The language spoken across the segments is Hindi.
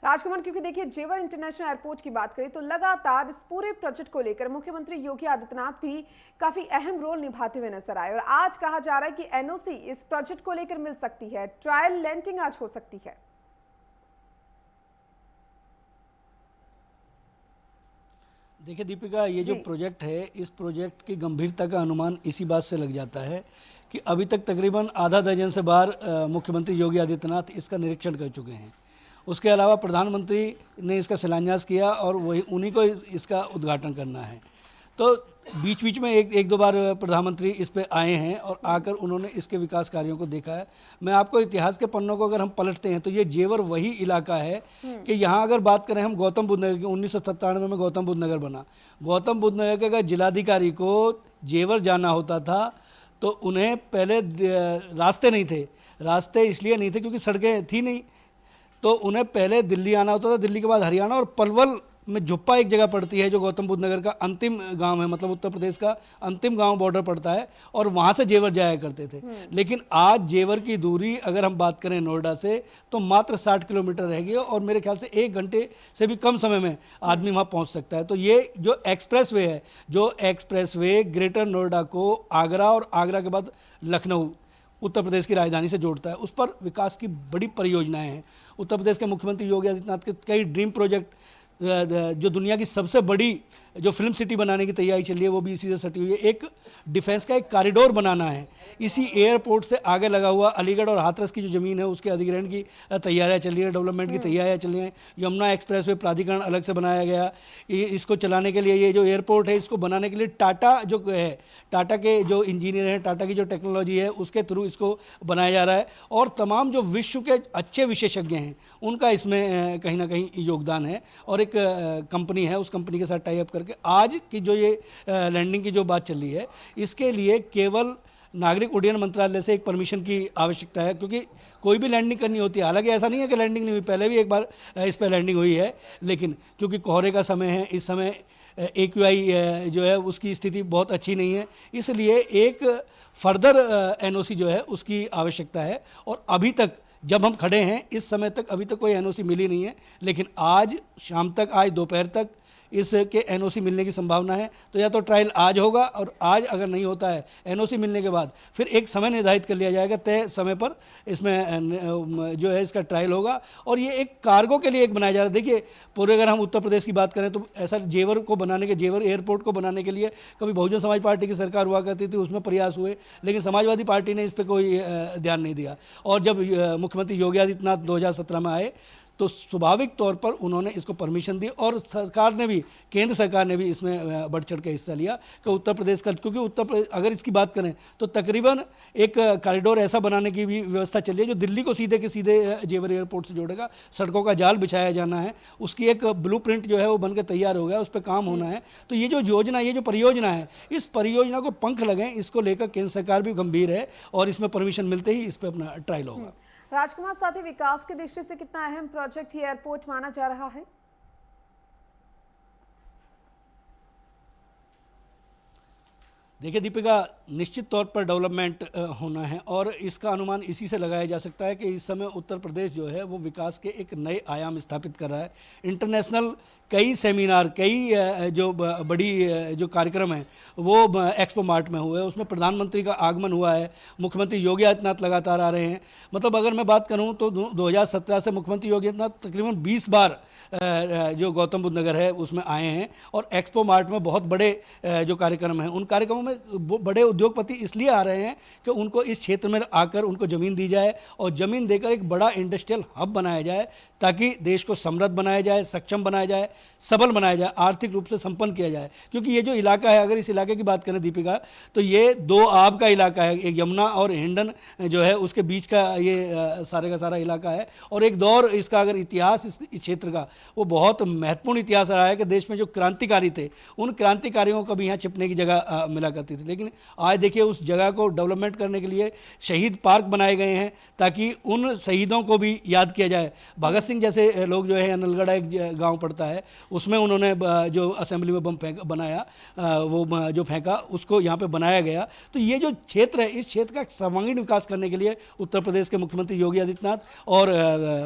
राजकुमार, क्योंकि देखिए जेवर इंटरनेशनल एयरपोर्ट की बात करें तो लगातार इस पूरे प्रोजेक्ट को लेकर मुख्यमंत्री योगी आदित्यनाथ भी काफी अहम रोल निभाते हुए नजर आए और आज कहा जा रहा है कि एनओसी इस प्रोजेक्ट को लेकर मिल सकती है, ट्रायल लैंडिंग आज हो सकती है। देखिए दीपिका, ये जो प्रोजेक्ट है, इस प्रोजेक्ट की गंभीरता का अनुमान इसी बात से लग जाता है कि अभी तक तकरीबन आधा दर्जन से बार मुख्यमंत्री योगी आदित्यनाथ इसका निरीक्षण कर चुके हैं। उसके अलावा प्रधानमंत्री ने इसका शिलान्यास किया और वही उन्हीं को इसका उद्घाटन करना है। तो बीच बीच में एक दो बार प्रधानमंत्री इस पे आए हैं और आकर उन्होंने इसके विकास कार्यों को देखा है। मैं आपको इतिहास के पन्नों को अगर हम पलटते हैं तो ये जेवर वही इलाका है कि यहाँ अगर बात करें हम गौतम बुद्ध नगर की, 1997 में गौतम बुद्ध नगर बना। गौतम बुद्ध नगर के अगर जिलाधिकारी को जेवर जाना होता था तो उन्हें पहले रास्ते नहीं थे। रास्ते इसलिए नहीं थे क्योंकि सड़कें थी नहीं, तो उन्हें पहले दिल्ली आना होता था, दिल्ली के बाद हरियाणा, और पलवल में झुप्पा एक जगह पड़ती है जो गौतम बुद्ध नगर का अंतिम गांव है, मतलब उत्तर प्रदेश का अंतिम गांव बॉर्डर पड़ता है, और वहां से जेवर जाया करते थे। लेकिन आज जेवर की दूरी अगर हम बात करें नोएडा से तो मात्र 60 किलोमीटर रह गई और मेरे ख्याल से 1 घंटे से भी कम समय में आदमी वहां पहुंच सकता है। तो ये जो एक्सप्रेस वे है, जो एक्सप्रेस वे ग्रेटर नोएडा को आगरा और आगरा के बाद लखनऊ उत्तर प्रदेश की राजधानी से जोड़ता है, उस पर विकास की बड़ी परियोजनाएं हैं। उत्तर प्रदेश के मुख्यमंत्री योगी आदित्यनाथ के कई ड्रीम प्रोजेक्ट, जो दुनिया की सबसे बड़ी जो फिल्म सिटी बनाने की तैयारी चल रही है वो भी इसी से सटी हुई है। एक डिफेंस का एक कॉरिडोर बनाना है, इसी एयरपोर्ट से आगे लगा हुआ अलीगढ़ और हाथरस की जो ज़मीन है उसके अधिग्रहण की तैयारियां चल रही हैं, डेवलपमेंट की तैयारियां चल रही हैं। यमुना एक्सप्रेसवे प्राधिकरण अलग से बनाया गया। इसको चलाने के लिए, ये जो एयरपोर्ट है इसको बनाने के लिए टाटा जो है, टाटा के जो इंजीनियर हैं, टाटा की जो टेक्नोलॉजी है उसके थ्रू इसको बनाया जा रहा है और तमाम जो विश्व के अच्छे विशेषज्ञ हैं उनका इसमें कहीं ना कहीं योगदान है। और एक कंपनी है, उस कंपनी के साथ टाई अप करके आज की जो ये लैंडिंग की जो बात चल रही है, इसके लिए केवल नागरिक उड्डयन मंत्रालय से एक परमिशन की आवश्यकता है, क्योंकि कोई भी लैंडिंग करनी होती है। हालांकि ऐसा नहीं है कि लैंडिंग नहीं हुई, पहले भी एक बार इस पर लैंडिंग हुई है, लेकिन क्योंकि कोहरे का समय है, इस समय AQI जो है उसकी स्थिति बहुत अच्छी नहीं है, इसलिए एक फर्दर NOC जो है उसकी आवश्यकता है। और अभी तक जब हम खड़े हैं इस समय तक अभी तक कोई NOC मिली नहीं है, लेकिन आज शाम तक, आज दोपहर तक इसके NOC मिलने की संभावना है। तो या तो ट्रायल आज होगा, और आज अगर नहीं होता है NOC मिलने के बाद फिर एक समय निर्धारित कर लिया जाएगा, तय समय पर इसमें जो है इसका ट्रायल होगा। और ये एक कार्गो के लिए एक बनाया जा रहा है। देखिए पूरे अगर हम उत्तर प्रदेश की बात करें तो ऐसा जेवर को बनाने के, जेवर एयरपोर्ट को बनाने के लिए कभी बहुजन समाज पार्टी की सरकार हुआ करती थी, उसमें प्रयास हुए, लेकिन समाजवादी पार्टी ने इस पर कोई ध्यान नहीं दिया। और जब मुख्यमंत्री योगी आदित्यनाथ 2017 में आए तो स्वाभाविक तौर पर उन्होंने इसको परमिशन दी और सरकार ने भी, केंद्र सरकार ने भी इसमें बढ़ चढ़ के हिस्सा लिया कि उत्तर प्रदेश का, क्योंकि उत्तर प्रदेश अगर इसकी बात करें तो तकरीबन एक कॉरिडोर ऐसा बनाने की भी व्यवस्था चल रही है जो दिल्ली को सीधे के सीधे जेवर एयरपोर्ट से जोड़ेगा। सड़कों का जाल बिछाया जाना है, उसकी एक ब्लूप्रिंट जो है वो बनकर तैयार हो गया, उस पर काम होना है। तो ये जो योजना, ये जो परियोजना है, इस परियोजना को पंख लगें, इसको लेकर केंद्र सरकार भी गंभीर है और इसमें परमिशन मिलते ही इस पर अपना ट्रायल होगा। राजकुमार, साथ ही विकास की दृष्टि से कितना अहम प्रोजेक्ट ये एयरपोर्ट माना जा रहा है? देखिए दीपिका, निश्चित तौर पर डेवलपमेंट होना है और इसका अनुमान इसी से लगाया जा सकता है कि इस समय उत्तर प्रदेश जो है वो विकास के एक नए आयाम स्थापित कर रहा है। इंटरनेशनल कई सेमिनार, कई जो बड़ी जो कार्यक्रम हैं वो एक्सपो मार्ट में हुए, उसमें प्रधानमंत्री का आगमन हुआ है, मुख्यमंत्री योगी आदित्यनाथ लगातार आ रहे हैं। मतलब अगर मैं बात करूं तो 2017 से मुख्यमंत्री योगी आदित्यनाथ तकरीबन 20 बार जो गौतम बुद्ध नगर है उसमें आए हैं और एक्सपो मार्ट में बहुत बड़े जो कार्यक्रम हैं, उन कार्यक्रमों में बड़े उद्योगपति इसलिए आ रहे हैं कि उनको इस क्षेत्र में आकर उनको ज़मीन दी जाए और ज़मीन देकर एक बड़ा इंडस्ट्रियल हब बनाया जाए, ताकि देश को समृद्ध बनाया जाए, सक्षम बनाया जाए, सबल बनाया जाए, आर्थिक रूप से संपन्न किया जाए। क्योंकि ये जो इलाका है, अगर इस इलाके की बात करें दीपिका, तो ये 2 आब का इलाका है, एक यमुना और हिंडन जो है उसके बीच का ये सारे का सारा इलाका है। और एक दौर इसका अगर इतिहास इस क्षेत्र का, वो बहुत महत्वपूर्ण इतिहास रहा है कि देश में जो क्रांतिकारी थे उन क्रांतिकारियों को भी यहाँ छिपने की जगह मिला करती थी। लेकिन आज देखिए उस जगह को डेवलपमेंट करने के लिए शहीद पार्क बनाए गए हैं ताकि उन शहीदों को भी याद किया जाए। भगत सिंह जैसे लोग जो है, नलगढ़ा एक गांव पड़ता है, उसमें उन्होंने जो असेंबली में बम बनाया, वो जो फेंका, उसको यहाँ पे बनाया गया। तो ये जो क्षेत्र है, इस क्षेत्र का सर्वांगीण विकास करने के लिए उत्तर प्रदेश के मुख्यमंत्री योगी आदित्यनाथ और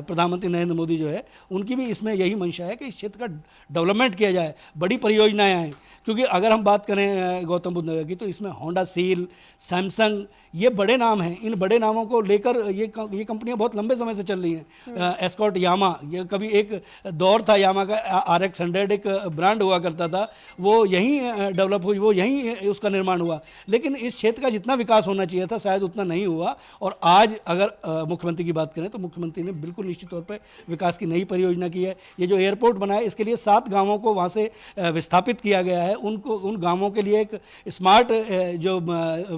प्रधानमंत्री नरेंद्र मोदी जो है, उनकी भी इसमें यही मंशा है कि इस क्षेत्र का डेवलपमेंट किया जाए, बड़ी परियोजनाएं आएँ। क्योंकि अगर हम बात करें गौतम बुद्ध नगर की, तो इसमें होंडा सील, सैमसंग, ये बड़े नाम हैं। इन बड़े नामों को लेकर ये कंपनियां बहुत लंबे समय से चल रही हैं। एस्कॉर्ट, यामा, ये कभी एक दौर था, यामा का RX 100 एक ब्रांड हुआ करता था, वो यहीं डेवलप हुई, वो यहीं उसका निर्माण हुआ। लेकिन इस क्षेत्र का जितना विकास होना चाहिए था शायद उतना नहीं हुआ। और आज अगर मुख्यमंत्री की बात करें तो मुख्यमंत्री ने बिल्कुल निश्चित तौर पर विकास की नई परियोजना की है। ये जो एयरपोर्ट बना है, इसके लिए 7 गाँवों को वहाँ से विस्थापित किया गया है। उन गाँवों के लिए एक स्मार्ट जो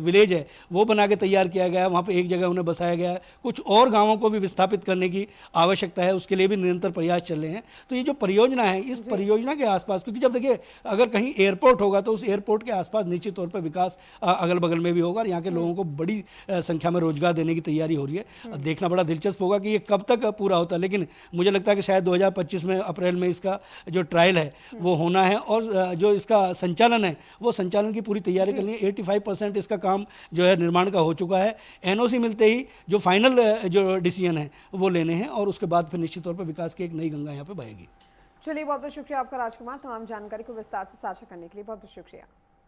विलेज है वो बना के तैयार किया गया है। वहाँ पे एक जगह उन्हें बसाया गया है। कुछ और गाँवों को भी विस्थापित करने की आवश्यकता है, उसके लिए भी निरंतर प्रयास चल रहे हैं। तो ये जो परियोजना है, इस परियोजना के आसपास, क्योंकि जब देखिए अगर कहीं एयरपोर्ट होगा तो उस एयरपोर्ट के आसपास निश्चित तौर पर विकास अगल बगल में भी होगा और यहाँ के लोगों को बड़ी संख्या में रोजगार देने की तैयारी हो रही है। देखना बड़ा दिलचस्प होगा कि ये कब तक पूरा होता है। लेकिन मुझे लगता है कि शायद 2025 में अप्रैल में इसका जो ट्रायल है वो होना है और जो इसका संचालन है, वो संचालन की पूरी तैयारी करनी है। 85% इसका काम जो है निर्माण का हो चुका है। NOC मिलते ही जो फाइनल जो डिसीजन है वो लेने हैं और उसके बाद फिर निश्चित तौर पर विकास की एक नई गंगा यहाँ पे बहेगी। चलिए, बहुत बहुत शुक्रिया आपका राजकुमार, तमाम जानकारी को विस्तार से साझा करने के लिए बहुत बहुत शुक्रिया।